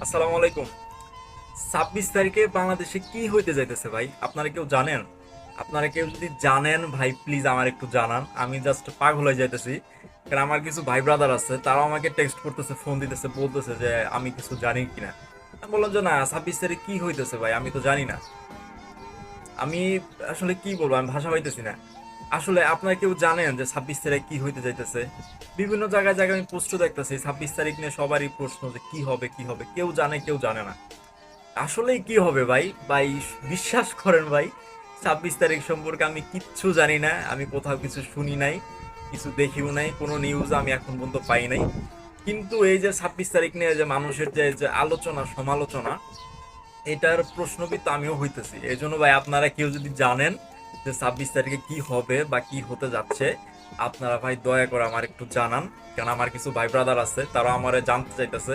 আসসালামু আলাইকুম। 26 তারিখে বাংলাদেশে কি হইতে যাইতেছে ভাই? আপনারা কেউ জানেন? আপনারা কেউ যদি জানেন ভাই প্লিজ আমার একটু জানান। আমি জাস্ট পাগল হয়ে যাইতেছি। কারণ আমার কিছু ভাই ব্রাদার আছে, তারাও আমাকে টেক্সট করতেছে, ফোন দিতেছে, বলতেছে যে আমি কিছু জানি কিনা। আমি বললাম যে না, 26 তারিখ কি হইতেছে ভাই, আমি তো জানি না। আমি আসলে কি বলবো, আমি ভাষা পাইতেছি না। আসলে আপনারা কেউ জানেন যে 26 তারিখ কি হইতে যাইতেছে? বিভিন্ন জায়গায় জায়গায় আমি পোস্টও দেখতেছি 26 তারিখ নিয়ে সবারই প্রশ্ন যে কি হবে কি হবে, কেউ জানে কেউ জানে না। আসলেই কি হবে ভাই ভাই, বিশ্বাস করেন ভাই, 26 তারিখ সম্পর্কে আমি কিচ্ছু জানি না। আমি কোথাও কিছু শুনি নাই, কিছু দেখিও নাই, কোনো নিউজ আমি এখন পর্যন্ত পাই নাই। কিন্তু এই যে 26 তারিখ নিয়ে যে মানুষের যে যে আলোচনা সমালোচনা, এটার প্রশ্নবিদ আমিও হইতেছি। এই জন্য ভাই আপনারা কেউ যদি জানেন যে 26 তারিখে কি হবে বা কি হতে যাচ্ছে, আপনারা ভাই দয়া করে আমার একটু জানান। কারণ আমার কিছু ভাই ব্রাদার আছে, তারা আমারে জানতে চাইতেছে